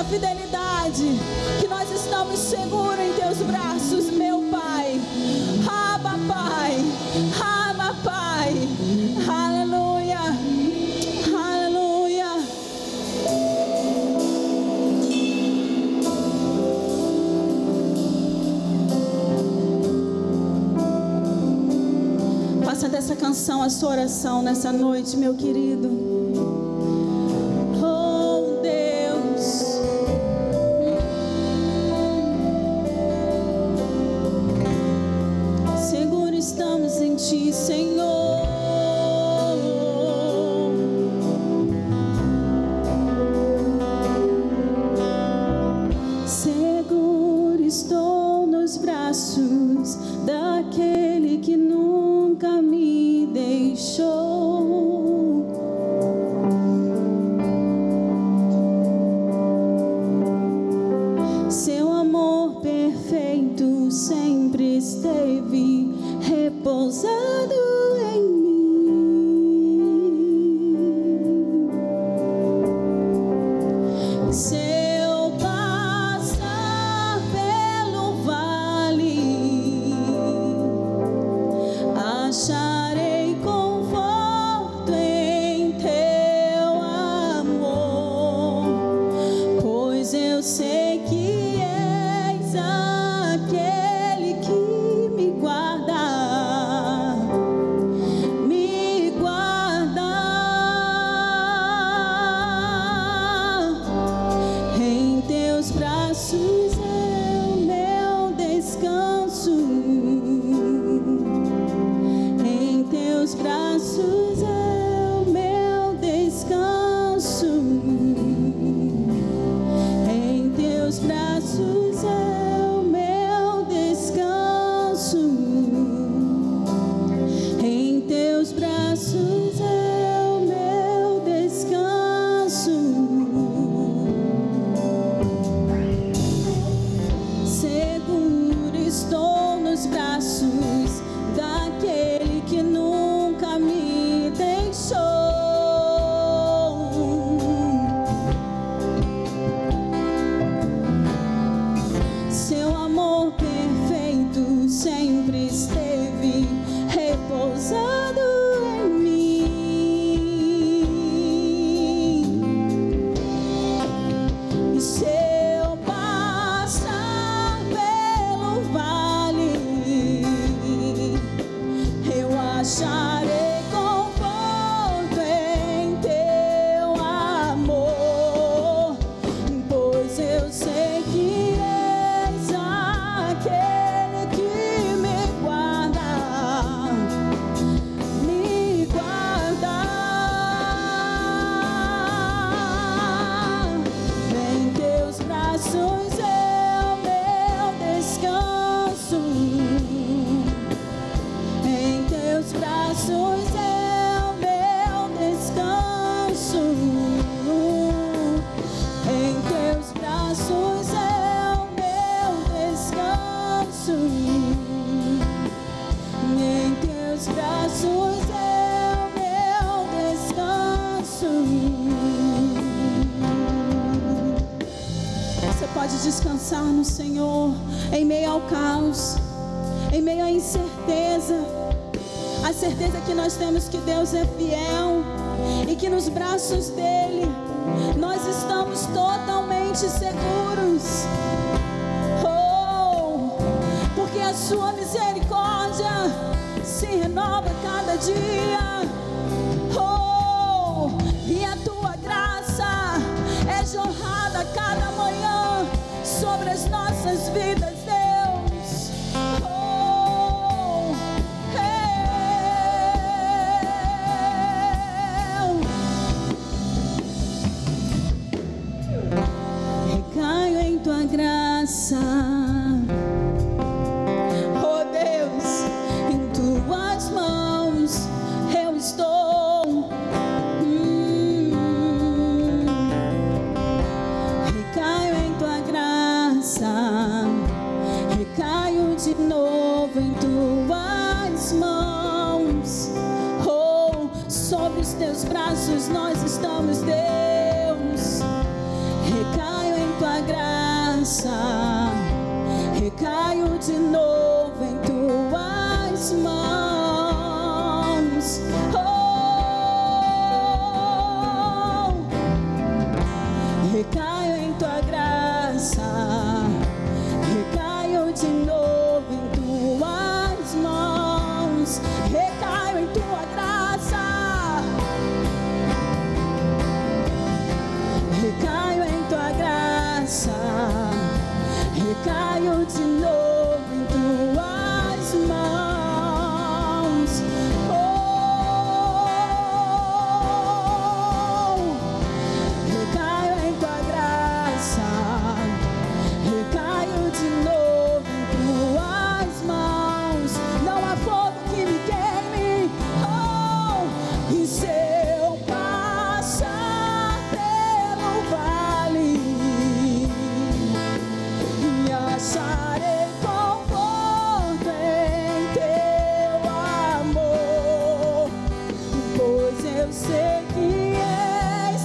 fidelidade, que nós estamos seguros em teus braços, meu Pai. Abba, Pai. Abba, Pai. Aleluia. Aleluia. Faça dessa canção a sua oração nessa noite, meu querido. Senhor, seguro estou nos braços daquele que nunca me deixou. Seu amor perfeito sempre esteve repousado em mim. Se eu passar pelo vale, acharei conforto em teu amor, pois eu sei que és aquele que me guarda. Braços é o meu descanso, em teus braços é o meu descanso, em teus braços é o meu descanso. Seguro estou nos braços daquele que nunca me deixou. Seu amor perfeito sempre esteve repousado em mim. E se eu passar pelo vale, eu acharei conforto em teu amor, pois eu sei que és aquele que me guarda, me guarda. Em teus braços é o meu descanso, em teus braços é o meu descanso, em teus braços é o meu descanso, em teus braços é o meu descanso. Você pode descansar no Senhor em meio ao caos, em meio à incerteza. A certeza que nós temos que Deus é fiel e que nos braços dele nós estamos totalmente seguros. Oh, porque a sua misericórdia se renova cada dia. Oh, e a tua graça é jorrada cada manhã sobre as nossas vidas, Deus. Oh, recaio em tua graça, oh Deus, em tuas mãos eu estou. Recaio em tua graça, recaio de novo em tuas mãos. Oh, sobre os teus braços nós estamos, Deus. Recaio em tua graça, recaio de novo em tuas mãos. Recaio em tua graça, recaio de novo em tuas mãos. Recaio em tua graça, recaio em tua graça, recaio de novo em tuas mãos. Recaio em tua graça, recaio de novo em tuas mãos. Não há fogo que me queime, e se eu passar pelo vale, e acharei conforto em teu amor, pois eu sei que és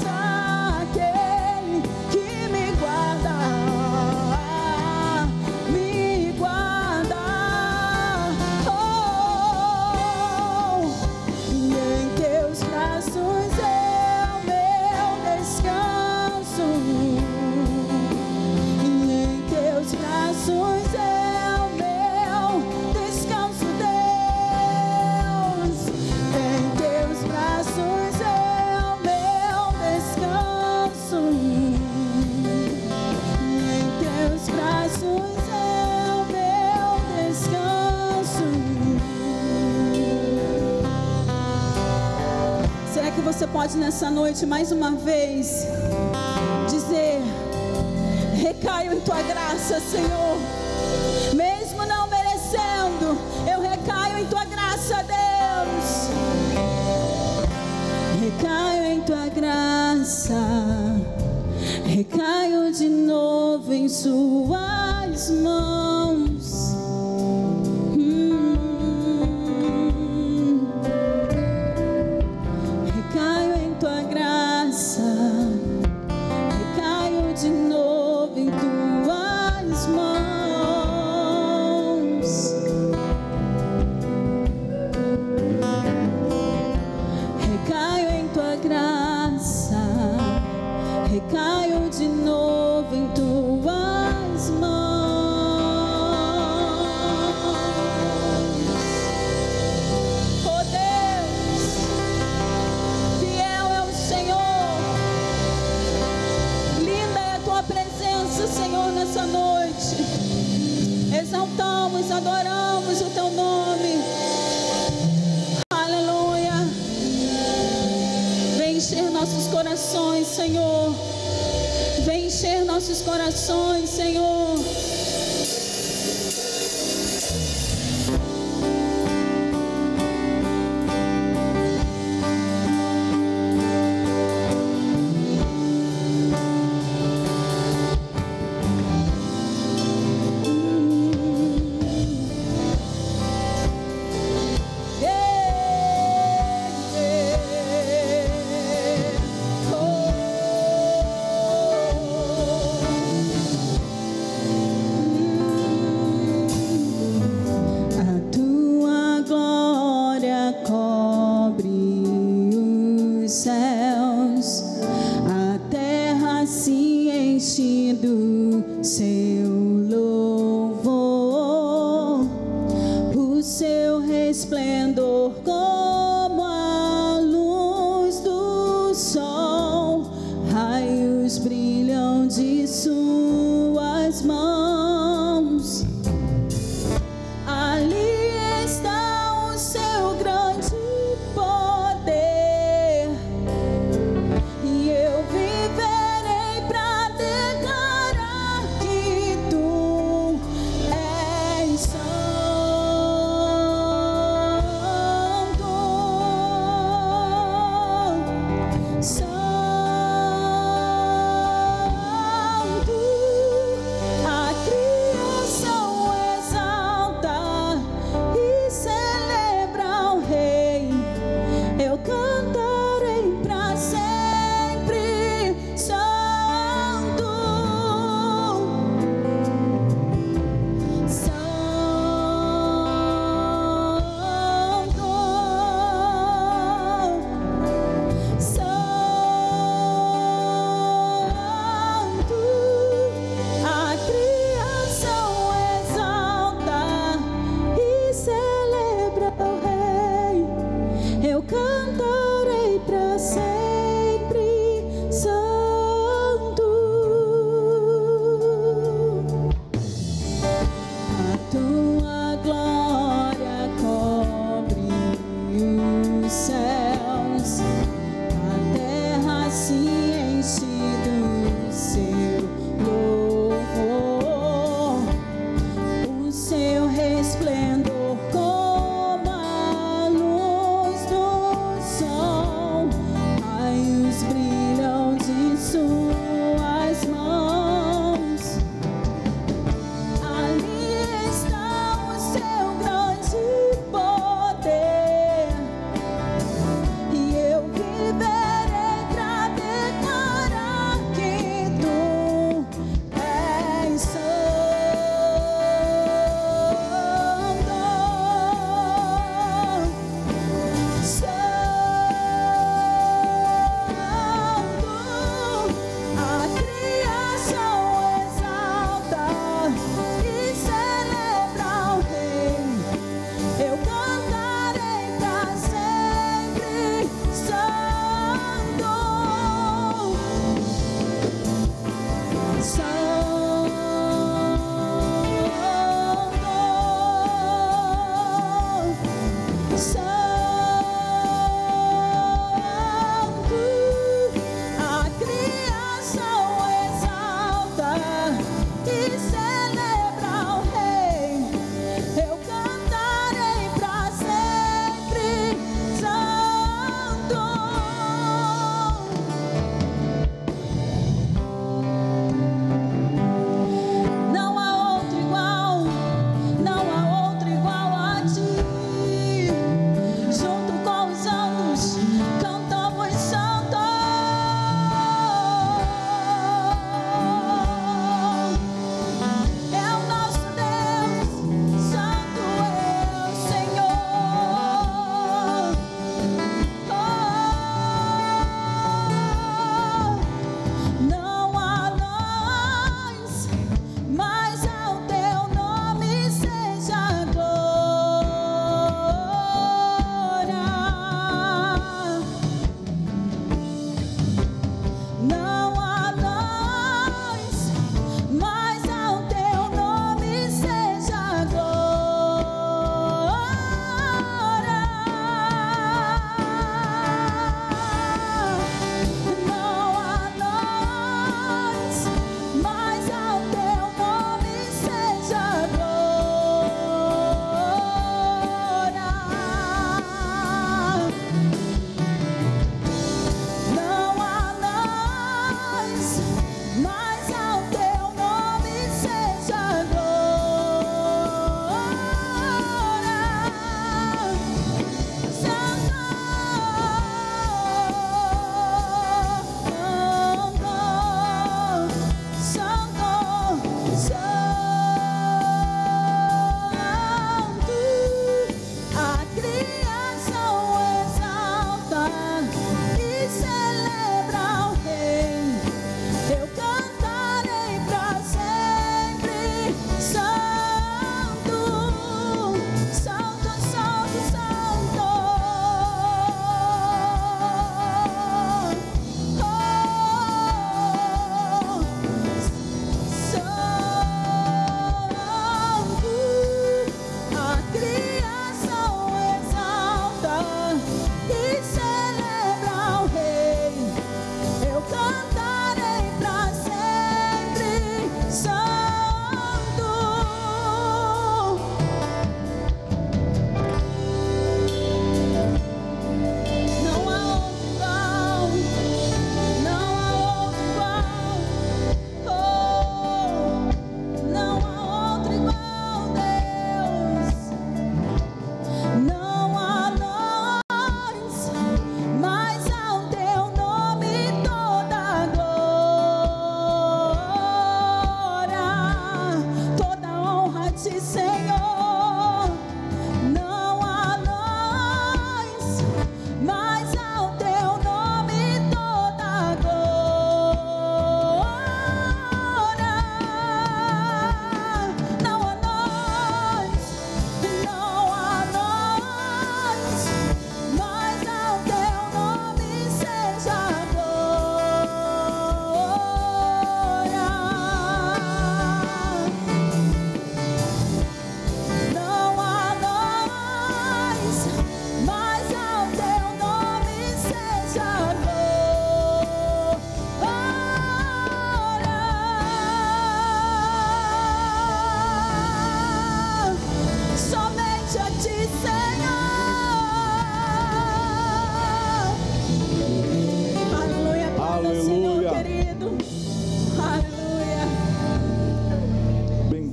aquele que me guarda, me guarda. E em teus braços é o meu descanso, e em teus braços é o meu descanso, Deus. Em teus braços é o meu descanso, e em teus braços é o meu descanso. Será que você pode nessa noite mais uma vez dizer: recaio em tua graça, Senhor, mesmo não merecendo, eu recaio em tua graça, Deus. Recaio em tua graça, recaio de novo em suas mãos. Recaio em tua graça, recaio de novo em tuas mãos. Recaio em tua graça, recaio de novo em tuas mãos. Oh Deus, fiel é o Senhor, linda é a tua presença, Senhor, nessa noite. Exaltamos, adoramos o teu nome. Aleluia. Vem encher nossos corações, Senhor. Vem encher nossos corações, Senhor.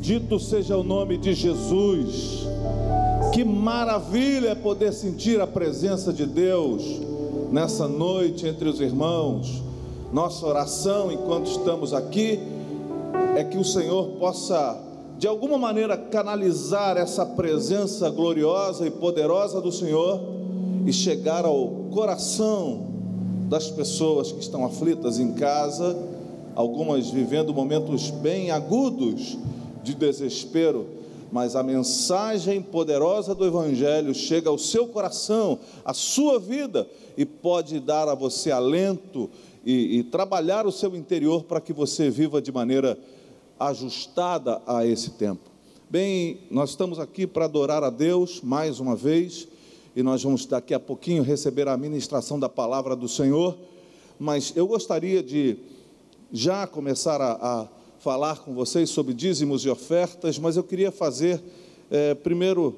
Bendito seja o nome de Jesus. Que maravilha é poder sentir a presença de Deus nessa noite entre os irmãos. Nossa oração enquanto estamos aqui é que o Senhor possa de alguma maneira canalizar essa presença gloriosa e poderosa do Senhor e chegar ao coração das pessoas que estão aflitas em casa, algumas vivendo momentos bem agudos de desespero, mas a mensagem poderosa do Evangelho chega ao seu coração, à sua vida, e pode dar a você alento e trabalhar o seu interior para que você viva de maneira ajustada a esse tempo. Bem, nós estamos aqui para adorar a Deus mais uma vez, e nós vamos daqui a pouquinho receber a ministração da palavra do Senhor, mas eu gostaria de já começar a falar com vocês sobre dízimos e ofertas, mas eu queria fazer primeiro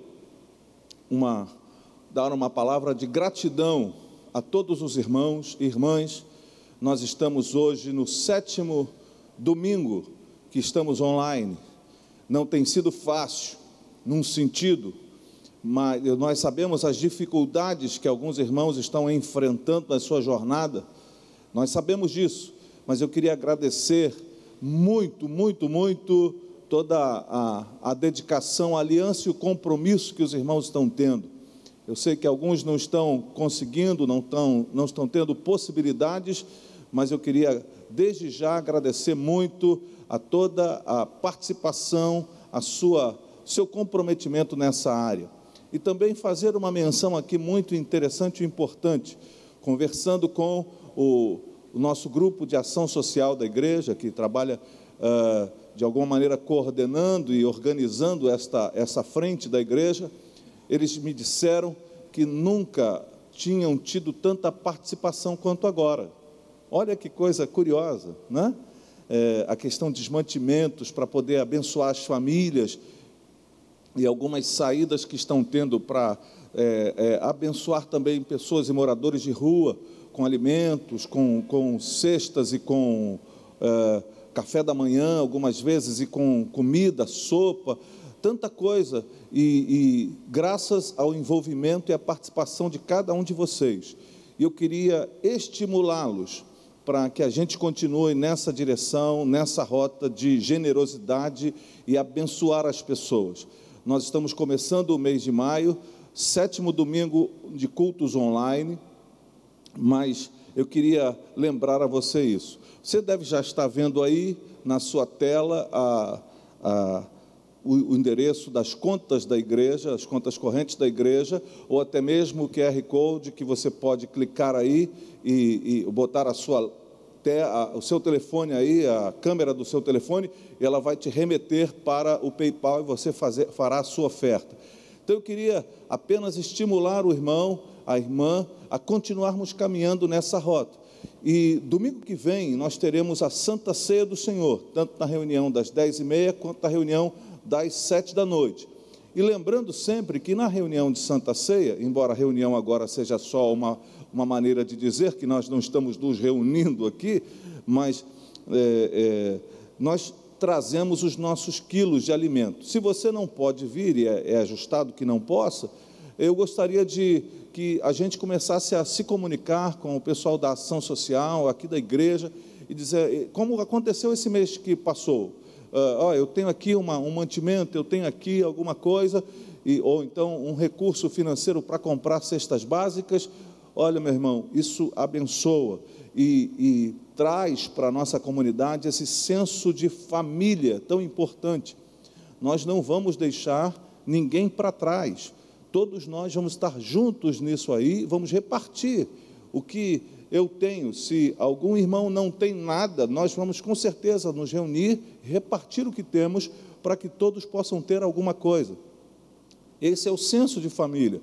dar uma palavra de gratidão a todos os irmãos e irmãs. Nós estamos hoje no 7º domingo que estamos online. Não tem sido fácil, num sentido, mas nós sabemos as dificuldades que alguns irmãos estão enfrentando na sua jornada, nós sabemos disso, mas eu queria agradecer muito toda a dedicação, a aliança e o compromisso que os irmãos estão tendo. Eu sei que alguns não estão conseguindo, não estão tendo possibilidades, mas eu queria desde já agradecer muito a toda a participação, seu comprometimento nessa área. E também fazer uma menção aqui muito interessante e importante, conversando com o nosso grupo de ação social da igreja, que trabalha de alguma maneira coordenando e organizando essa frente da igreja. Eles me disseram que nunca tinham tido tanta participação quanto agora. Olha que coisa curiosa, né? A questão de mantimentos para poder abençoar as famílias e algumas saídas que estão tendo para abençoar também pessoas e moradores de rua, com alimentos, com cestas e com café da manhã, algumas vezes, e com comida, sopa, tanta coisa, e graças ao envolvimento e à participação de cada um de vocês. E eu queria estimulá-los para que a gente continue nessa direção, nessa rota de generosidade e abençoar as pessoas. Nós estamos começando o mês de maio, 7º domingo de cultos online, mas eu queria lembrar a você isso. Você deve já estar vendo aí na sua tela o endereço das contas da igreja, as contas correntes da igreja, ou até mesmo o QR Code que você pode clicar aí e botar o seu telefone aí, a câmera do seu telefone, e ela vai te remeter para o PayPal e você fará a sua oferta. Então eu queria apenas estimular o irmão, a irmã, a continuarmos caminhando nessa rota. E domingo que vem nós teremos a Santa Ceia do Senhor, tanto na reunião das 10h30 quanto na reunião das 7 da noite. E lembrando sempre que na reunião de Santa Ceia, embora a reunião agora seja só uma maneira de dizer que nós não estamos nos reunindo aqui, mas nós trazemos os nossos quilos de alimento. Se você não pode vir e é ajustado que não possa, eu gostaria que a gente começasse a se comunicar com o pessoal da ação social aqui da igreja e dizer como aconteceu esse mês que passou. Eu tenho aqui um mantimento, eu tenho aqui alguma coisa, ou então um recurso financeiro para comprar cestas básicas. Olha, meu irmão, isso abençoa e traz para a nossa comunidade esse senso de família tão importante. Nós não vamos deixar ninguém para trás. Todos nós vamos estar juntos nisso aí, vamos repartir o que eu tenho. Se algum irmão não tem nada, nós vamos com certeza nos reunir, repartir o que temos, para que todos possam ter alguma coisa. Esse é o senso de família.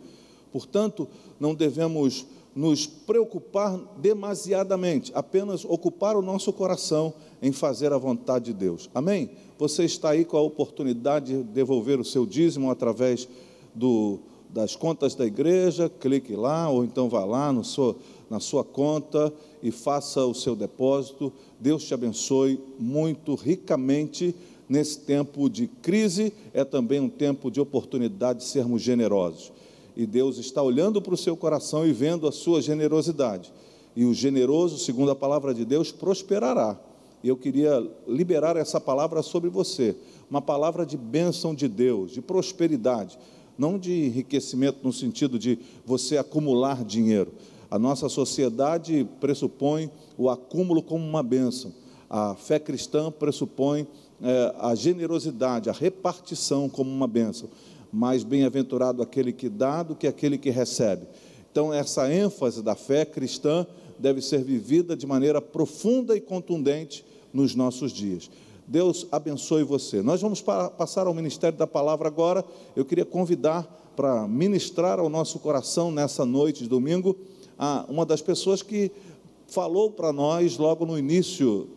Portanto, não devemos nos preocupar demasiadamente, apenas ocupar o nosso coração em fazer a vontade de Deus. Amém? Você está aí com a oportunidade de devolver o seu dízimo através das contas da igreja. Clique lá, ou então vá lá na sua conta e faça o seu depósito. Deus te abençoe muito ricamente nesse tempo de crise, é também um tempo de oportunidade de sermos generosos. E Deus está olhando para o seu coração e vendo a sua generosidade. E o generoso, segundo a palavra de Deus, prosperará. E eu queria liberar essa palavra sobre você, uma palavra de bênção de Deus, de prosperidade, não de enriquecimento no sentido de você acumular dinheiro. A nossa sociedade pressupõe o acúmulo como uma bênção. A fé cristã pressupõe a generosidade, a repartição como uma bênção. Mais bem-aventurado aquele que dá do que aquele que recebe. Então, essa ênfase da fé cristã deve ser vivida de maneira profunda e contundente nos nossos dias. Deus abençoe você. Nós vamos passar ao Ministério da Palavra agora. Eu queria convidar para ministrar ao nosso coração nessa noite de domingo uma das pessoas que falou para nós logo no início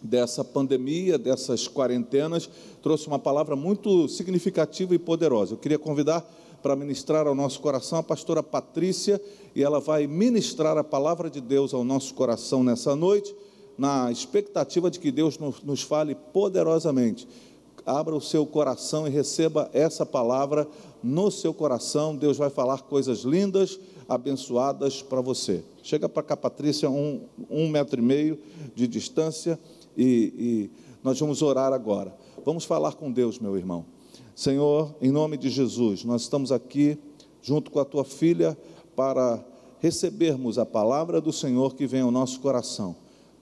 dessa pandemia, dessas quarentenas, trouxe uma palavra muito significativa e poderosa. Eu queria convidar para ministrar ao nosso coração a pastora Patrícia, e ela vai ministrar a palavra de Deus ao nosso coração nessa noite, na expectativa de que Deus nos fale poderosamente. Abra o seu coração e receba essa palavra no seu coração. Deus vai falar coisas lindas, abençoadas para você. Chega para cá, Patrícia, 1,5 metro de distância, e nós vamos orar agora. Vamos falar com Deus, meu irmão. Senhor, em nome de Jesus, nós estamos aqui junto com a tua filha para recebermos a palavra do Senhor que vem ao nosso coração.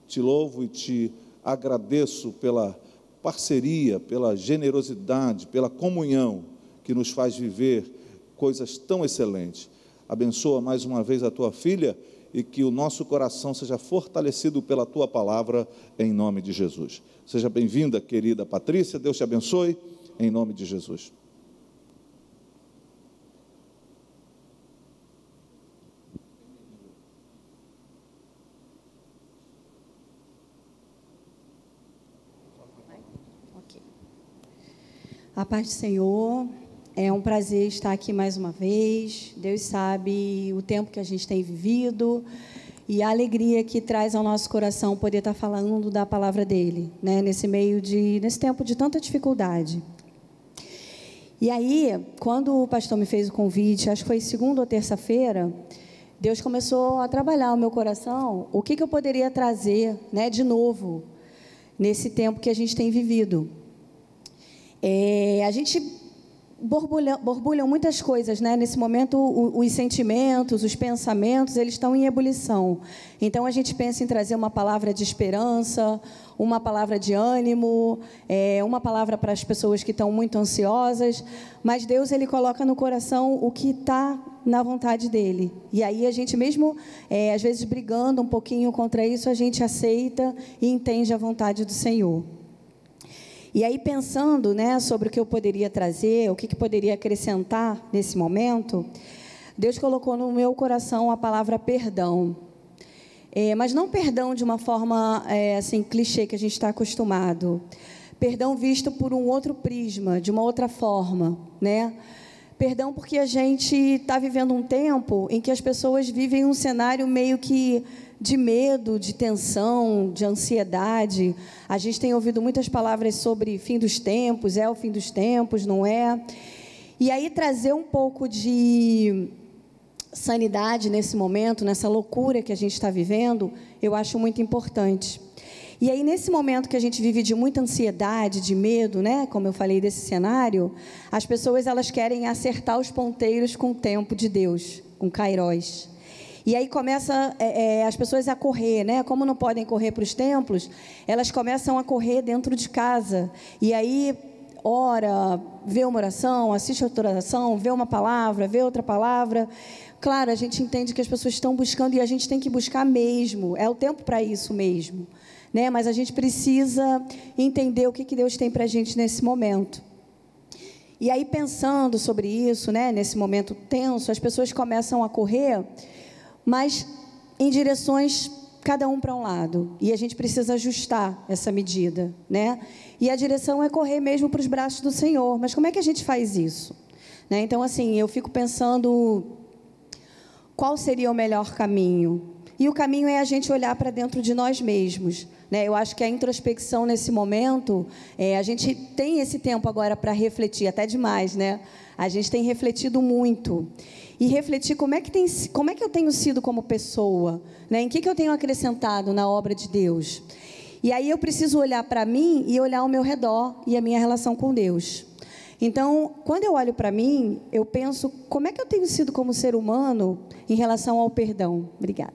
Te louvo e te agradeço pela parceria, pela generosidade, pela comunhão que nos faz viver coisas tão excelentes. Abençoa mais uma vez a tua filha e que o nosso coração seja fortalecido pela tua palavra, em nome de Jesus. Seja bem-vinda, querida Patrícia, Deus te abençoe, em nome de Jesus. A paz do Senhor, é um prazer estar aqui mais uma vez. Deus sabe o tempo que a gente tem vivido e a alegria que traz ao nosso coração poder estar falando da palavra dele, né? Nesse tempo de tanta dificuldade. E aí, quando o pastor me fez o convite, acho que foi segunda ou terça-feira, Deus começou a trabalhar o meu coração, o que eu poderia trazer, né, de novo, nesse tempo que a gente tem vivido. A gente borbulham muitas coisas, né? Nesse momento, os sentimentos, os pensamentos, eles estão em ebulição. Então, a gente pensa em trazer uma palavra de esperança, uma palavra de ânimo, uma palavra para as pessoas que estão muito ansiosas, mas Deus, Ele coloca no coração o que está na vontade dEle. E aí, a gente mesmo, às vezes, brigando um pouquinho contra isso, a gente aceita e entende a vontade do Senhor. E aí, pensando, né, sobre o que eu poderia trazer, o que poderia acrescentar nesse momento, Deus colocou no meu coração a palavra perdão. Mas não perdão de uma forma, assim, clichê, que a gente está acostumado. Perdão visto por um outro prisma, de uma outra forma, né? Perdão porque a gente está vivendo um tempo em que as pessoas vivem um cenário meio que de medo, de tensão, de ansiedade. A gente tem ouvido muitas palavras sobre fim dos tempos, é o fim dos tempos, não é? E aí trazer um pouco de sanidade nesse momento, nessa loucura que a gente está vivendo, eu acho muito importante. E aí, nesse momento que a gente vive de muita ansiedade, de medo, né? Como eu falei desse cenário, as pessoas, elas querem acertar os ponteiros com o tempo de Deus, com Kairos. E aí começa as pessoas a correr, né? Como não podem correr para os templos, elas começam a correr dentro de casa. E aí, ora, vê uma oração, assiste outra oração, vê uma palavra, vê outra palavra. Claro, a gente entende que as pessoas estão buscando e a gente tem que buscar mesmo. É o tempo para isso mesmo, né? Mas a gente precisa entender o que Deus tem para a gente nesse momento. E aí, pensando sobre isso, né? Nesse momento tenso, as pessoas começam a correr, mas em direções, cada um para um lado. E a gente precisa ajustar essa medida, né? E a direção é correr mesmo para os braços do Senhor. Mas como é que a gente faz isso? Né? Então, assim, eu fico pensando qual seria o melhor caminho. E o caminho é a gente olhar para dentro de nós mesmos. né? Eu acho que a introspecção nesse momento, a gente tem esse tempo agora para refletir, até demais, né? A gente tem refletido muito. E refletir como é que eu tenho sido como pessoa, né? Em que eu tenho acrescentado na obra de Deus. E aí eu preciso olhar para mim e olhar ao meu redor e a minha relação com Deus. Então, quando eu olho para mim, eu penso, como é que eu tenho sido como ser humano em relação ao perdão? Obrigada.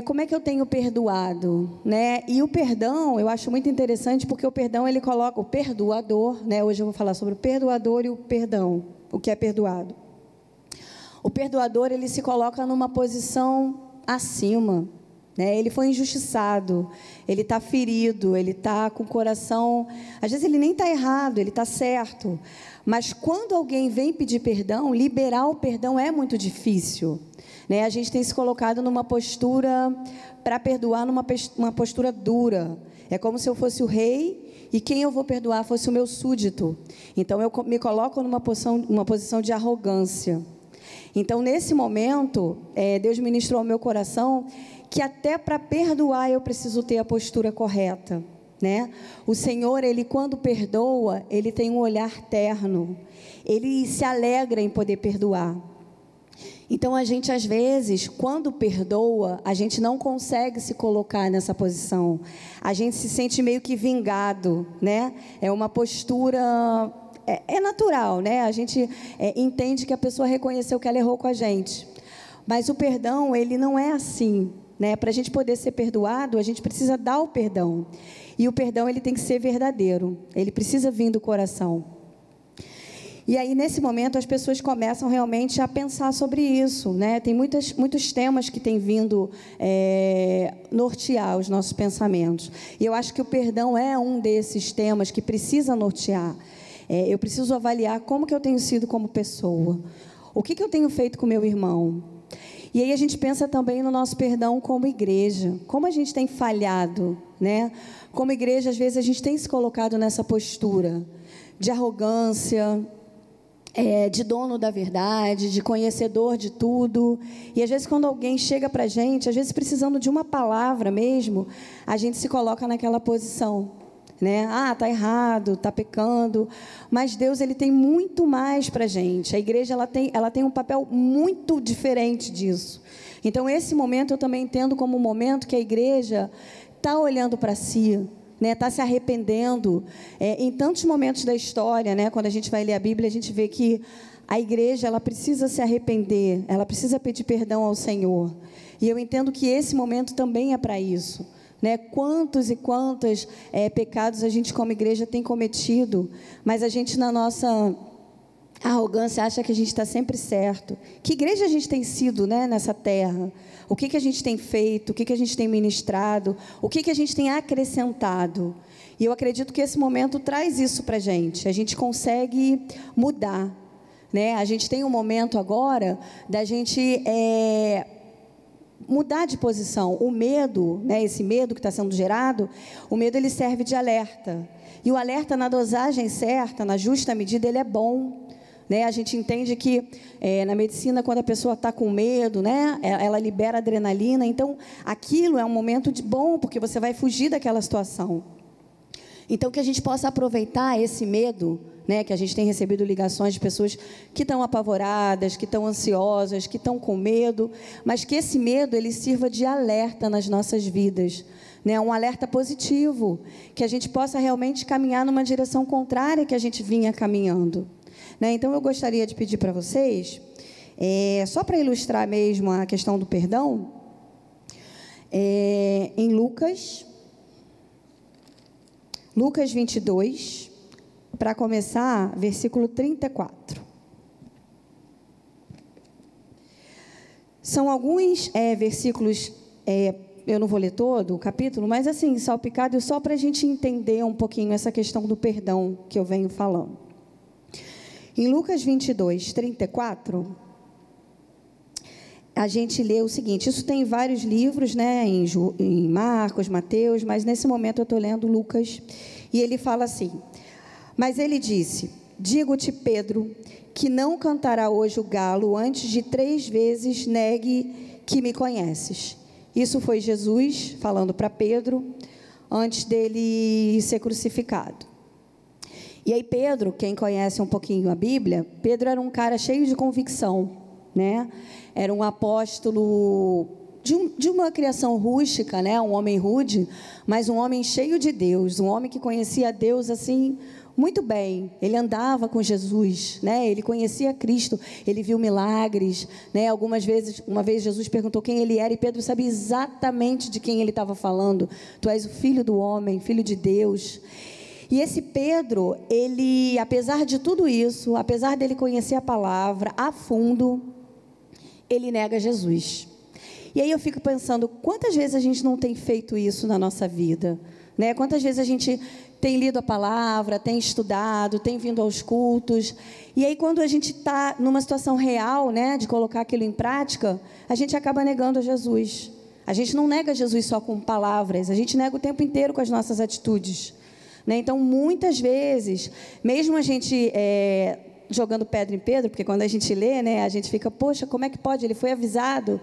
Como é que eu tenho perdoado, né? E o perdão, eu acho muito interessante, porque o perdão, ele coloca o perdoador, né? Hoje eu vou falar sobre o perdoador e o perdão, o que é perdoado. O perdoador, ele se coloca numa posição acima, né? Ele foi injustiçado, ele está ferido, ele está com o coração... Às vezes ele nem está errado, ele está certo. Mas quando alguém vem pedir perdão, liberar o perdão é muito difícil, né? A gente tem se colocado numa postura, para perdoar, numa postura dura. É como se eu fosse o rei e quem eu vou perdoar fosse o meu súdito. Então, eu me coloco numa posição de arrogância. Então, nesse momento, Deus ministrou ao meu coração que até para perdoar eu preciso ter a postura correta, né? O Senhor, Ele quando perdoa, Ele tem um olhar terno. Ele se alegra em poder perdoar. Então, a gente, às vezes, quando perdoa, a gente não consegue se colocar nessa posição. A gente se sente meio que vingado, né? É uma postura... É natural, né? A gente entende que a pessoa reconheceu que ela errou com a gente. Mas o perdão, ele não é assim, né? Para a gente poder ser perdoado, a gente precisa dar o perdão. E o perdão, ele tem que ser verdadeiro. Ele precisa vir do coração. E aí, nesse momento, as pessoas começam realmente a pensar sobre isso, né? Tem muitos temas que têm vindo nortear os nossos pensamentos. E eu acho que o perdão é um desses temas que precisa nortear. Eu preciso avaliar como que eu tenho sido como pessoa. O que eu tenho feito com o meu irmão? E aí a gente pensa também no nosso perdão como igreja. Como a gente tem falhado, né? Como igreja, às vezes, a gente tem se colocado nessa postura de arrogância, de dono da verdade, de conhecedor de tudo. E às vezes quando alguém chega para a gente, às vezes precisando de uma palavra mesmo, a gente se coloca naquela posição, né? Tá errado, tá pecando. Mas Deus, Ele tem muito mais para a gente. A igreja, ela tem um papel muito diferente disso. Então, esse momento eu também entendo como um momento que a igreja está olhando para si, né? Está se arrependendo. Em tantos momentos da história, né? Quando a gente vai ler a Bíblia, a gente vê que a igreja, ela precisa se arrepender, ela precisa pedir perdão ao Senhor. E eu entendo que esse momento também é para isso, né? Quantos e quantos pecados a gente como igreja tem cometido, mas a gente na nossa arrogância acha que a gente está sempre certo. Que igreja a gente tem sido, né, nessa terra? O que a gente tem feito? O que a gente tem ministrado? O que a gente tem acrescentado? E eu acredito que esse momento traz isso para a gente consegue mudar, né? A gente tem um momento agora da gente mudar de posição. O medo, né, esse medo que está sendo gerado, o medo, ele serve de alerta. E o alerta, na dosagem certa, na justa medida, ele é bom, né? A gente entende que na medicina, quando a pessoa está com medo, né, ela libera adrenalina. Então, aquilo é um momento bom, porque você vai fugir daquela situação. Então, que a gente possa aproveitar esse medo, né, que a gente tem recebido ligações de pessoas que estão apavoradas, que estão ansiosas, que estão com medo, mas que esse medo, ele sirva de alerta nas nossas vidas, né, um alerta positivo, que a gente possa realmente caminhar numa direção contrária que a gente vinha caminhando, né? Então, eu gostaria de pedir para vocês, só para ilustrar mesmo a questão do perdão, em Lucas 22, para começar, versículo 34. São alguns versículos, eu não vou ler todo o capítulo, mas assim, salpicado, só para a gente entender um pouquinho essa questão do perdão que eu venho falando. Em Lucas 22, 34, a gente lê o seguinte, isso tem vários livros, né, em Marcos, Mateus, mas nesse momento eu estou lendo Lucas, e ele fala assim: mas ele disse, digo-te, Pedro, que não cantará hoje o galo antes de 3 vezes negue que me conheces. Isso foi Jesus falando para Pedro, antes dele ser crucificado. E aí Pedro, quem conhece um pouquinho a Bíblia, Pedro era um cara cheio de convicção, né? Era um apóstolo de uma criação rústica, né? Um homem rude, mas um homem cheio de Deus, um homem que conhecia Deus assim muito bem. Ele andava com Jesus, né? Ele conhecia Cristo, ele viu milagres, né? Uma vez Jesus perguntou quem ele era e Pedro sabia exatamente de quem ele estava falando. Tu és o filho do homem, filho de Deus. E esse Pedro, ele, apesar de tudo isso, apesar dele conhecer a palavra a fundo, ele nega Jesus. E aí eu fico pensando, quantas vezes a gente não tem feito isso na nossa vida, né? Quantas vezes a gente tem lido a palavra, tem estudado, tem vindo aos cultos, e aí quando a gente está numa situação real, né, de colocar aquilo em prática, a gente acaba negando a Jesus. A gente não nega Jesus só com palavras, a gente nega o tempo inteiro com as nossas atitudes, né? Então, muitas vezes, mesmo a gente jogando pedra em Pedro, porque quando a gente lê, né, a gente fica, poxa, como é que pode? Ele foi avisado.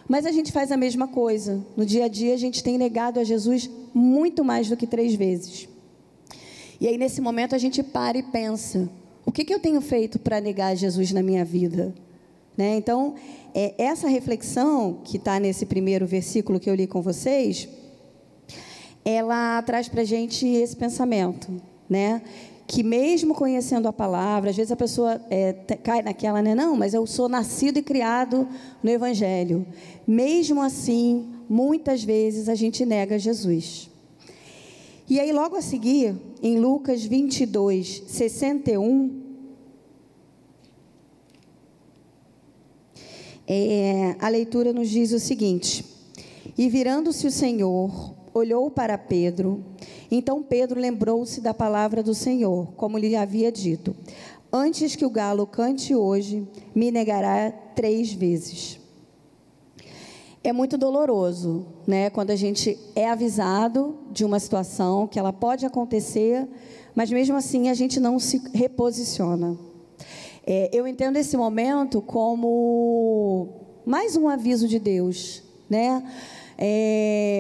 Mas a gente faz a mesma coisa. No dia a dia, a gente tem negado a Jesus muito mais do que 3 vezes. E aí, nesse momento, a gente para e pensa, o que eu tenho feito para negar Jesus na minha vida? Né? Então, essa reflexão que está nesse primeiro versículo que eu li com vocês, ela traz para a gente esse pensamento, né? Que mesmo conhecendo a palavra, às vezes a pessoa cai naquela, né? Não, mas eu sou nascido e criado no Evangelho. Mesmo assim, muitas vezes a gente nega Jesus. E aí, logo a seguir, em Lucas 22, 61, a leitura nos diz o seguinte: e virando-se o Senhor, olhou para Pedro. Então Pedro lembrou-se da palavra do Senhor, como lhe havia dito: antes que o galo cante hoje, me negará 3 vezes. É muito doloroso, né? Quando a gente é avisado de uma situação que ela pode acontecer, mas mesmo assim a gente não se reposiciona. Eu entendo esse momento como mais um aviso de Deus, né?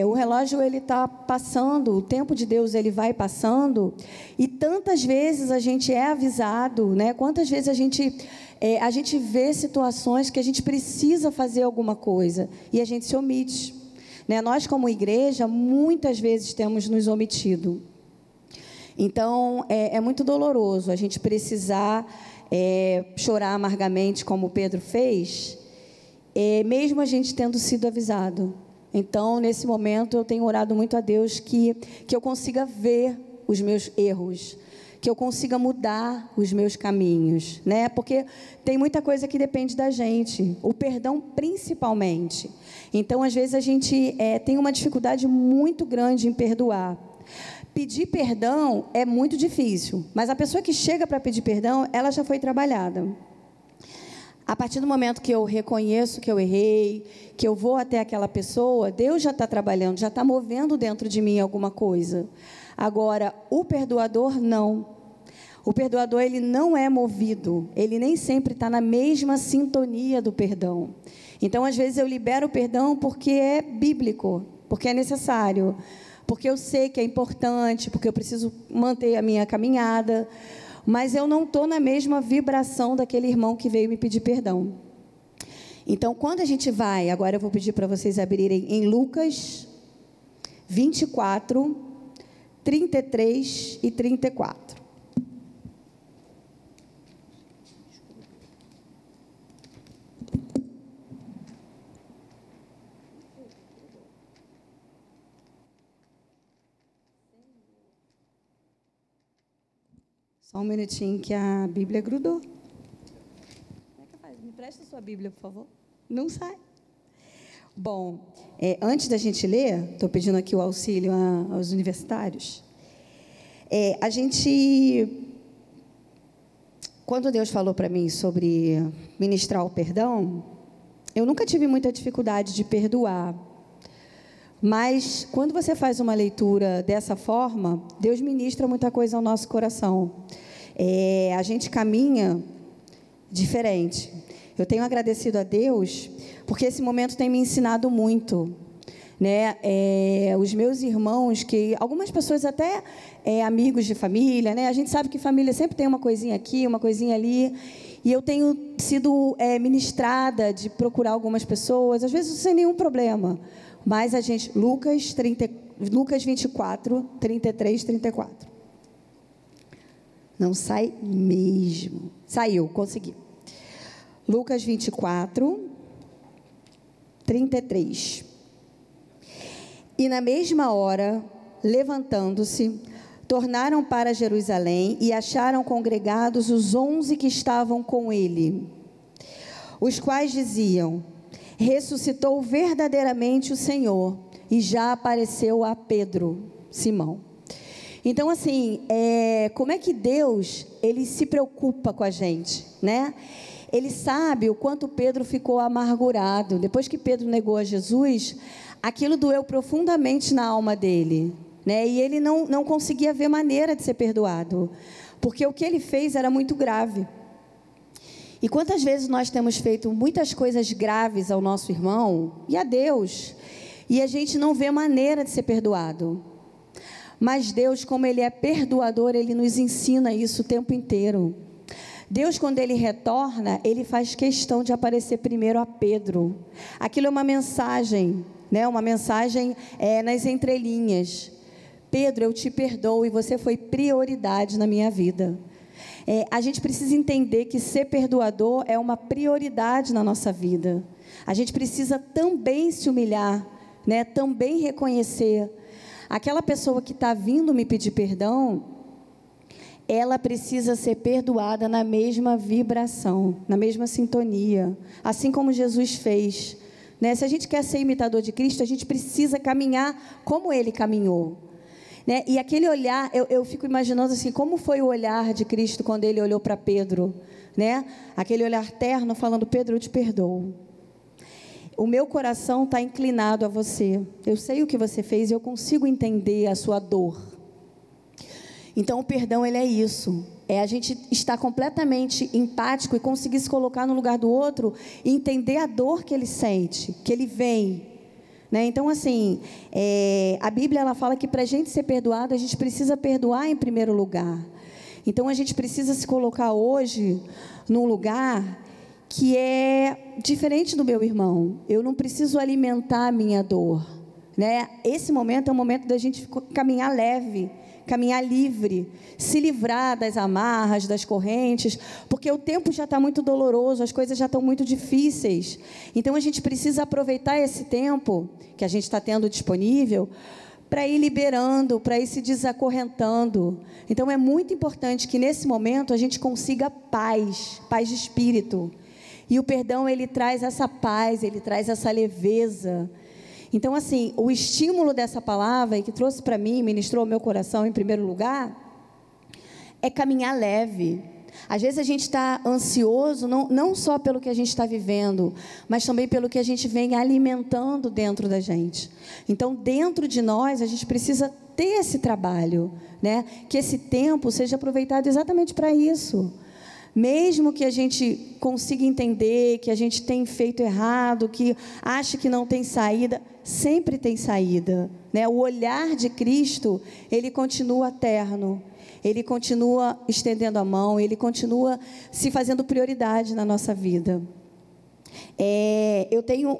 O relógio ele está passando, o tempo de Deus ele vai passando, e tantas vezes a gente é avisado, né? Quantas vezes a gente vê situações que a gente precisa fazer alguma coisa e a gente se omite, né? Nós como igreja muitas vezes temos nos omitido. Então é muito doloroso a gente precisar chorar amargamente como Pedro fez, mesmo a gente tendo sido avisado. Então, nesse momento, eu tenho orado muito a Deus que eu consiga ver os meus erros, que eu consiga mudar os meus caminhos, né? Porque tem muita coisa que depende da gente, o perdão principalmente. Então, às vezes, a gente tem uma dificuldade muito grande em perdoar. Pedir perdão é muito difícil, mas a pessoa que chega para pedir perdão, ela já foi trabalhada. A partir do momento que eu reconheço que eu errei, que eu vou até aquela pessoa, Deus já está trabalhando, já está movendo dentro de mim alguma coisa. Agora, o perdoador não. O perdoador, ele não é movido, ele nem sempre está na mesma sintonia do perdão. Então, às vezes, eu libero o perdão porque é bíblico, porque é necessário, porque eu sei que é importante, porque eu preciso manter a minha caminhada, mas eu não estou na mesma vibração daquele irmão que veio me pedir perdão. Então, quando a gente vai, agora eu vou pedir para vocês abrirem em Lucas 24, 33 e 34. Só um minutinho que a Bíblia grudou. Como é que faz? Me presta a sua Bíblia, por favor. Não sai. Bom, antes da gente ler, estou pedindo aqui o auxílio aos universitários. A gente, quando Deus falou para mim sobre ministrar o perdão, eu nunca tive muita dificuldade de perdoar. Mas, quando você faz uma leitura dessa forma, Deus ministra muita coisa ao nosso coração. A gente caminha diferente. Eu tenho agradecido a Deus, porque esse momento tem me ensinado muito. né? Os meus irmãos, que algumas pessoas até amigos de família, né? A gente sabe que família sempre tem uma coisinha aqui, uma coisinha ali, e eu tenho sido ministrada de procurar algumas pessoas, às vezes sem nenhum problema, mas a gente, Lucas 24, 33, 34. Não sai mesmo. Saiu, consegui. Lucas 24, 33. E na mesma hora, levantando-se, tornaram para Jerusalém e acharam congregados os 11 que estavam com ele, os quais diziam: ressuscitou verdadeiramente o Senhor e já apareceu a Pedro, Simão. Então, assim, como é que Deus, Ele se preocupa com a gente, né? Ele sabe o quanto Pedro ficou amargurado. Depois que Pedro negou a Jesus, aquilo doeu profundamente na alma dele, né? E ele não conseguia ver maneira de ser perdoado, porque o que ele fez era muito grave. E quantas vezes nós temos feito muitas coisas graves ao nosso irmão e a Deus, e a gente não vê maneira de ser perdoado. Mas Deus, como Ele é perdoador, Ele nos ensina isso o tempo inteiro. Deus, quando Ele retorna, Ele faz questão de aparecer primeiro a Pedro. Aquilo é uma mensagem, né? Uma mensagem nas entrelinhas. Pedro, eu te perdoo e você foi prioridade na minha vida. A gente precisa entender que ser perdoador é uma prioridade na nossa vida. A gente precisa também se humilhar, né? Também reconhecer. Aquela pessoa que está vindo me pedir perdão, ela precisa ser perdoada na mesma vibração, na mesma sintonia, assim como Jesus fez, né? Se a gente quer ser imitador de Cristo, a gente precisa caminhar como Ele caminhou, né? E aquele olhar, eu fico imaginando assim, como foi o olhar de Cristo quando Ele olhou para Pedro, né? Aquele olhar terno falando: Pedro, eu te perdoo. O meu coração está inclinado a você. Eu sei o que você fez e eu consigo entender a sua dor. Então, o perdão, ele é isso. É a gente estar completamente empático e conseguir se colocar no lugar do outro e entender a dor que ele sente, que ele vem, né? Então, assim, a Bíblia, ela fala que para a gente ser perdoado, a gente precisa perdoar em primeiro lugar. Então, a gente precisa se colocar hoje num lugar que é diferente do meu irmão. Eu não preciso alimentar a minha dor, né? Esse momento é um momento da gente caminhar leve, caminhar livre, se livrar das amarras, das correntes, porque o tempo já está muito doloroso, as coisas já estão muito difíceis. Então, a gente precisa aproveitar esse tempo que a gente está tendo disponível para ir liberando, para ir se desacorrentando. Então, é muito importante que nesse momento a gente consiga paz de espírito. E o perdão, ele traz essa paz, ele traz essa leveza. Então, assim, o estímulo dessa palavra, e que trouxe para mim, ministrou o meu coração em primeiro lugar, é caminhar leve. Às vezes a gente está ansioso, não só pelo que a gente está vivendo, mas também pelo que a gente vem alimentando dentro da gente. Então, dentro de nós, a gente precisa ter esse trabalho, né? Que esse tempo seja aproveitado exatamente para isso. Mesmo que a gente consiga entender que a gente tem feito errado, que acha que não tem saída, sempre tem saída, né? O olhar de Cristo, ele continua terno, ele continua estendendo a mão, ele continua se fazendo prioridade na nossa vida. Eu tenho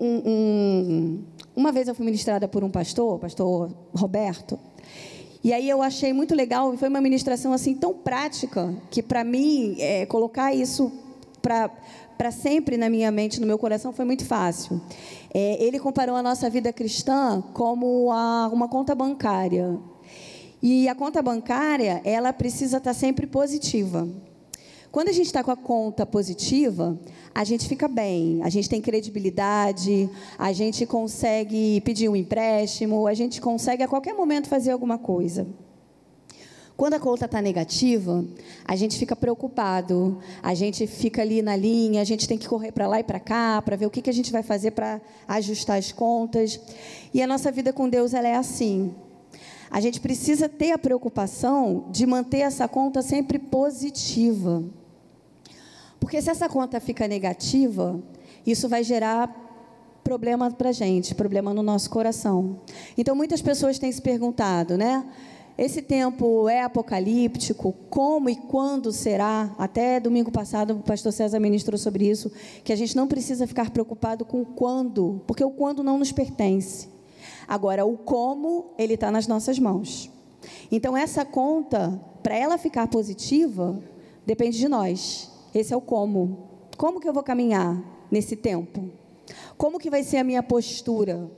uma vez eu fui ministrada por um pastor, o pastor Roberto. E aí eu achei muito legal, foi uma ministração assim tão prática, que para mim, colocar isso para sempre na minha mente, no meu coração, foi muito fácil. Ele comparou a nossa vida cristã como uma conta bancária. E a conta bancária, ela precisa estar sempre positiva. Quando a gente está com a conta positiva, a gente fica bem, a gente tem credibilidade, a gente consegue pedir um empréstimo, a gente consegue a qualquer momento fazer alguma coisa. Quando a conta está negativa, a gente fica preocupado, a gente fica ali na linha, a gente tem que correr para lá e para cá, para ver o que a gente vai fazer para ajustar as contas. E a nossa vida com Deus, ela é assim. A gente precisa ter a preocupação de manter essa conta sempre positiva. Porque se essa conta fica negativa, isso vai gerar problema para a gente, problema no nosso coração. Então, muitas pessoas têm se perguntado, né? Esse tempo é apocalíptico? Como e quando será? Até domingo passado, o pastor César ministrou sobre isso, que a gente não precisa ficar preocupado com o quando, porque o quando não nos pertence. Agora, o como, ele está nas nossas mãos. Então, essa conta, para ela ficar positiva, depende de nós. Esse é o como. Como que eu vou caminhar nesse tempo? Como que vai ser a minha postura?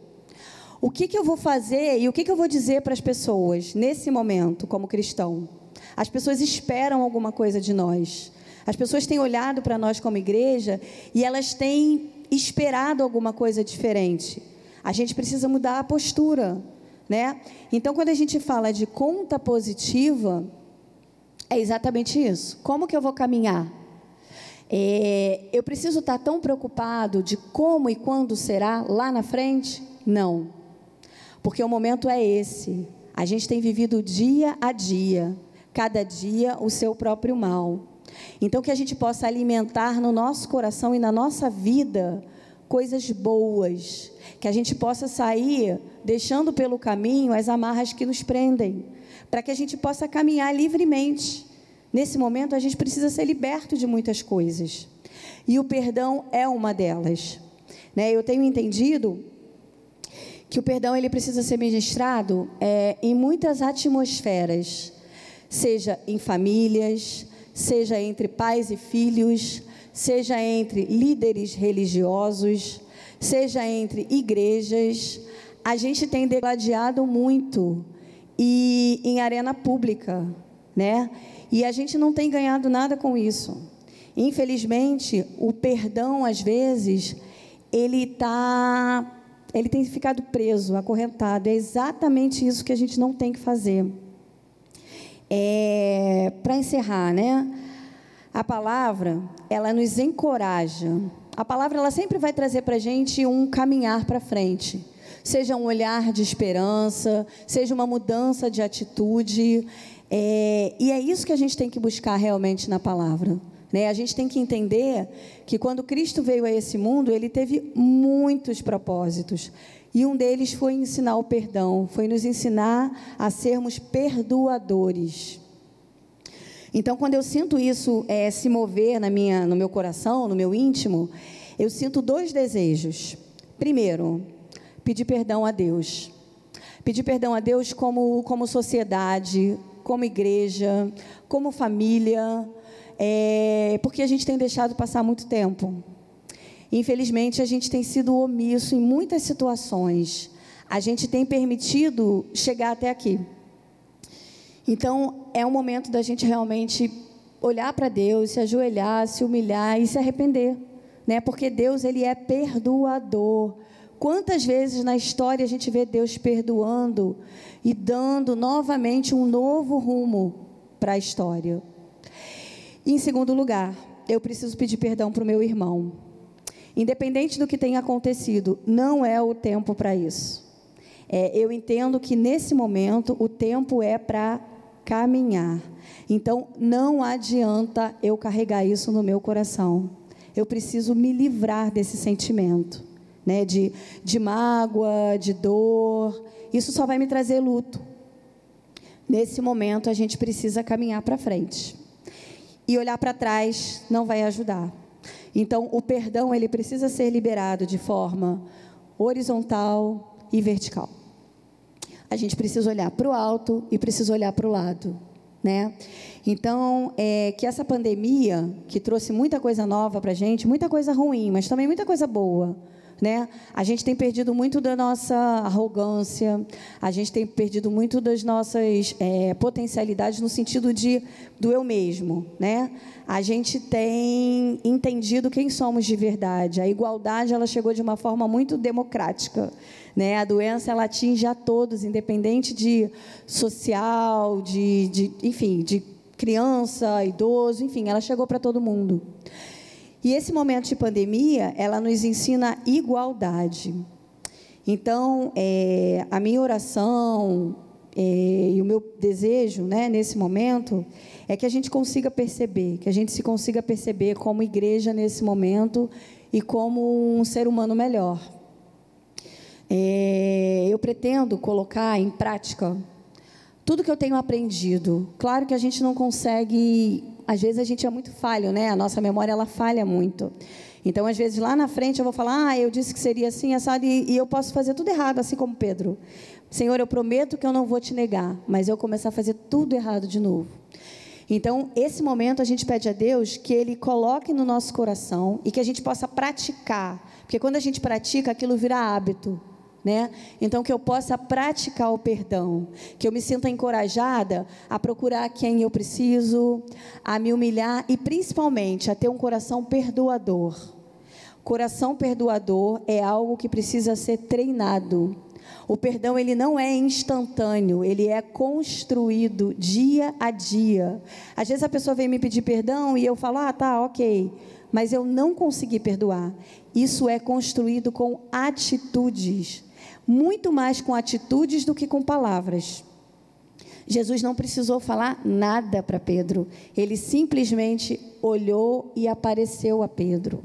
O que eu vou fazer e o que eu vou dizer para as pessoas nesse momento, como cristão? As pessoas esperam alguma coisa de nós. As pessoas têm olhado para nós como igreja e elas têm esperado alguma coisa diferente. A gente precisa mudar a postura, né? Então, quando a gente fala de conta positiva, é exatamente isso. Como que eu vou caminhar? Eu preciso estar tão preocupado de como e quando será lá na frente? Não. Porque o momento é esse. A gente tem vivido dia a dia, cada dia o seu próprio mal. Então, que a gente possa alimentar no nosso coração e na nossa vida coisas boas, que a gente possa sair deixando pelo caminho as amarras que nos prendem, para que a gente possa caminhar livremente. Nesse momento, a gente precisa ser liberto de muitas coisas, e o perdão é uma delas, né? Eu tenho entendido que o perdão ele precisa ser ministrado em muitas atmosferas, seja em famílias, seja entre pais e filhos, seja entre líderes religiosos, seja entre igrejas. A gente tem degladiado muito e em arena pública, né? E a gente não tem ganhado nada com isso. Infelizmente, o perdão, às vezes, ele tem ficado preso, acorrentado. É exatamente isso que a gente não tem que fazer. Para encerrar, né? A palavra, ela nos encoraja. A palavra, ela sempre vai trazer para a gente um caminhar para frente. Seja um olhar de esperança, seja uma mudança de atitude. E é isso que a gente tem que buscar realmente na palavra, né? A gente tem que entender que quando Cristo veio a esse mundo, Ele teve muitos propósitos. E um deles foi ensinar o perdão, foi nos ensinar a sermos perdoadores. Então, quando eu sinto isso se mover no meu coração, no meu íntimo, eu sinto 2 desejos. Primeiro, pedir perdão a Deus. Pedir perdão a Deus como sociedade, como igreja, como família, porque a gente tem deixado passar muito tempo. Infelizmente, a gente tem sido omisso em muitas situações. A gente tem permitido chegar até aqui. Então, é um momento da gente realmente olhar para Deus, se ajoelhar, se humilhar e se arrepender, né? Porque Deus, Ele é perdoador. Quantas vezes na história a gente vê Deus perdoando e dando novamente um novo rumo para a história? E, em segundo lugar, eu preciso pedir perdão para o meu irmão. Independente do que tenha acontecido, não é o tempo para isso. Eu entendo que nesse momento o tempo é para caminhar. Então, não adianta eu carregar isso no meu coração. Eu preciso me livrar desse sentimento, né? De mágoa, de dor. Isso só vai me trazer luto. Nesse momento, a gente precisa caminhar para frente. E olhar para trás não vai ajudar. Então, o perdão, ele precisa ser liberado de forma horizontal e vertical. A gente precisa olhar para o alto e precisa olhar para o lado, né? Então, que essa pandemia, que trouxe muita coisa nova para a gente, muita coisa ruim, mas também muita coisa boa, né? A gente tem perdido muito da nossa arrogância, a gente tem perdido muito das nossas potencialidades no sentido do eu mesmo, né? A gente tem entendido quem somos de verdade. A igualdade, ela chegou de uma forma muito democrática, né? A doença, ela atinge a todos, independente de social, enfim, de criança, idoso, enfim, ela chegou para todo mundo. E esse momento de pandemia, ela nos ensina igualdade. Então, a minha oração e o meu desejo, né, nesse momento, é que a gente consiga perceber, que a gente se consiga perceber como igreja nesse momento e como um ser humano melhor, eu pretendo colocar em prática tudo que eu tenho aprendido. Claro que a gente não consegue, às vezes a gente é muito falho, né? A nossa memória, ela falha muito. Então, às vezes, lá na frente eu vou falar, eu disse que seria assim, assado, e eu posso fazer tudo errado, assim como Pedro. Senhor, eu prometo que eu não vou te negar, mas eu começar a fazer tudo errado de novo. Então, esse momento a gente pede a Deus que Ele coloque no nosso coração e que a gente possa praticar, porque quando a gente pratica, aquilo vira hábito, né? Então, que eu possa praticar o perdão, que eu me sinta encorajada a procurar quem eu preciso, a me humilhar e principalmente a ter um coração perdoador. Coração perdoador é algo que precisa ser treinado. O perdão, ele não é instantâneo, ele é construído dia a dia. Às vezes a pessoa vem me pedir perdão e eu falo, tá, ok, mas eu não consegui perdoar. Isso é construído com atitudes, muito mais com atitudes do que com palavras. Jesus não precisou falar nada para Pedro, ele simplesmente olhou e apareceu a Pedro.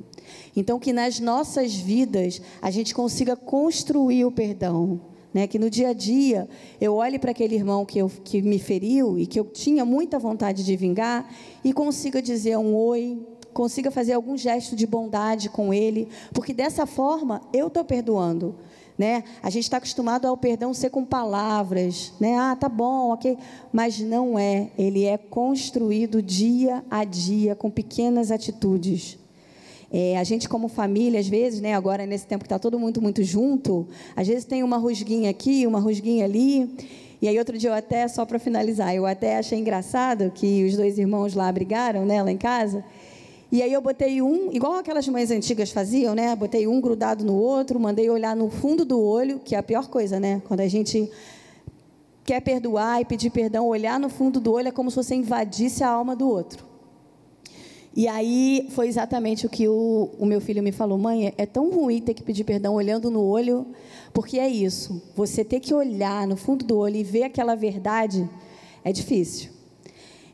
Então, que nas nossas vidas a gente consiga construir o perdão, né? Que no dia a dia eu olhe para aquele irmão que me feriu e que eu tinha muita vontade de vingar e consiga dizer um oi, consiga fazer algum gesto de bondade com ele, porque dessa forma eu estou perdoando, né? A gente está acostumado ao perdão ser com palavras, né? Tá bom, ok, mas não é, ele é construído dia a dia com pequenas atitudes. A gente como família, às vezes, né, agora nesse tempo que está todo mundo muito junto, às vezes tem uma rusguinha aqui, uma rusguinha ali, e aí outro dia eu até, só para finalizar, eu até achei engraçado que os dois irmãos lá brigaram, né, lá em casa, e aí eu botei um, igual aquelas mães antigas faziam, né, botei um grudado no outro, mandei olhar no fundo do olho, que é a pior coisa, né, quando a gente quer perdoar e pedir perdão, olhar no fundo do olho é como se você invadisse a alma do outro. E aí foi exatamente o que o meu filho me falou, mãe, é tão ruim ter que pedir perdão olhando no olho, porque é isso, você ter que olhar no fundo do olho e ver aquela verdade, é difícil.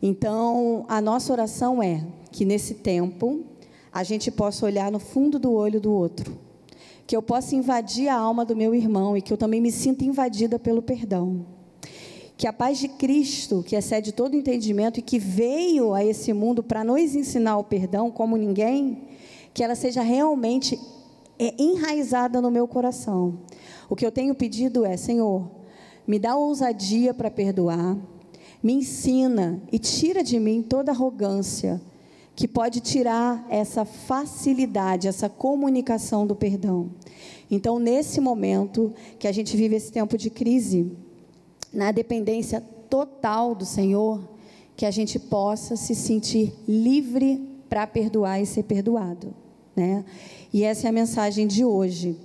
Então, a nossa oração é que nesse tempo, a gente possa olhar no fundo do olho do outro, que eu possa invadir a alma do meu irmão e que eu também me sinta invadida pelo perdão. Que a paz de Cristo, que excede todo entendimento e que veio a esse mundo para nos ensinar o perdão como ninguém, que ela seja realmente enraizada no meu coração. O que eu tenho pedido é, Senhor, me dá ousadia para perdoar, me ensina e tira de mim toda arrogância que pode tirar essa facilidade, essa comunicação do perdão. Então, nesse momento que a gente vive esse tempo de crise, na dependência total do Senhor, que a gente possa se sentir livre para perdoar e ser perdoado, né? E essa é a mensagem de hoje.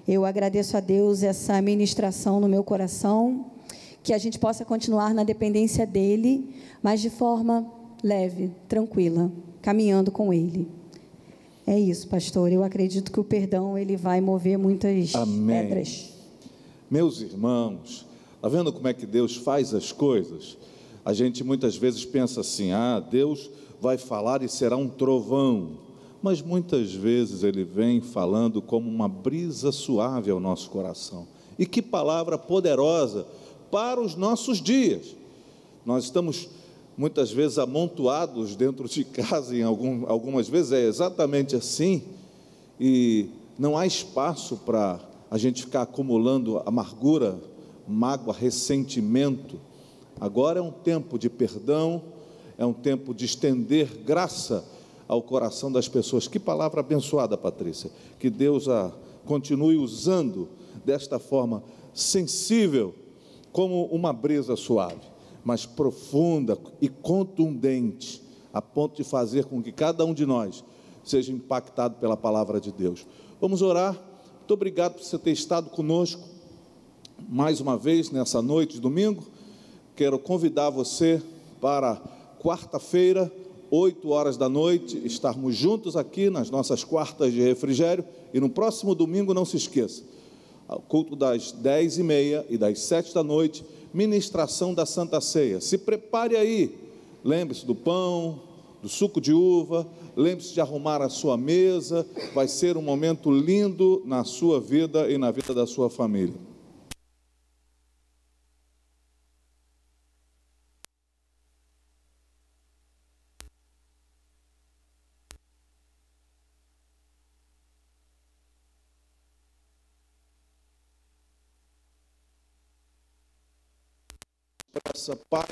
Eu agradeço a Deus essa ministração no meu coração, que a gente possa continuar na dependência dEle, mas de forma leve, tranquila, caminhando com Ele. É isso, pastor. Eu acredito que o perdão, ele vai mover muitas pedras. Meus irmãos, está vendo como é que Deus faz as coisas? A gente muitas vezes pensa assim, Deus vai falar e será um trovão, mas muitas vezes Ele vem falando como uma brisa suave ao nosso coração. E que palavra poderosa para os nossos dias. Nós estamos muitas vezes amontoados dentro de casa, algumas vezes é exatamente assim, e não há espaço para a gente ficar acumulando amargura, mágoa, ressentimento. Agora é um tempo de perdão, é um tempo de estender graça ao coração das pessoas. Que palavra abençoada, Patrícia, que Deus a continue usando desta forma sensível, como uma brisa suave, mas profunda e contundente, a ponto de fazer com que cada um de nós seja impactado pela palavra de Deus. Vamos orar. Muito obrigado por você ter estado conosco mais uma vez nessa noite de domingo. Quero convidar você para quarta-feira, 8 horas da noite, estarmos juntos aqui nas nossas quartas de refrigério. E no próximo domingo, não se esqueça, o culto das 10h30 e das 7 da noite, ministração da Santa Ceia. Se prepare aí, lembre-se do pão, do suco de uva, lembre-se de arrumar a sua mesa, vai ser um momento lindo na sua vida e na vida da sua família. Pai,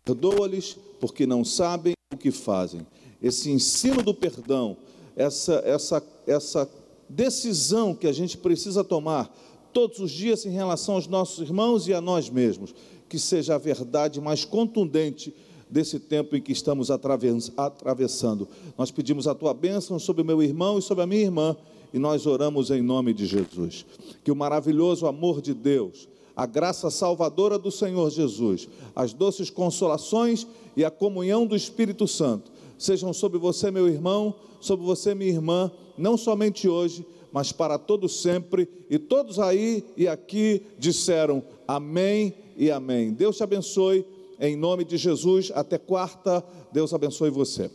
perdoa-lhes porque não sabem o que fazem. Esse ensino do perdão, essa decisão que a gente precisa tomar todos os dias em relação aos nossos irmãos e a nós mesmos, que seja a verdade mais contundente desse tempo em que estamos atravessando. Nós pedimos a tua bênção sobre o meu irmão e sobre a minha irmã, e nós oramos em nome de Jesus. Que o maravilhoso amor de Deus, a graça salvadora do Senhor Jesus, as doces consolações e a comunhão do Espírito Santo sejam sobre você, meu irmão, sobre você, minha irmã, não somente hoje, mas para todos sempre. E todos aí e aqui disseram amém e amém. Deus te abençoe, em nome de Jesus. Até quarta, Deus abençoe você.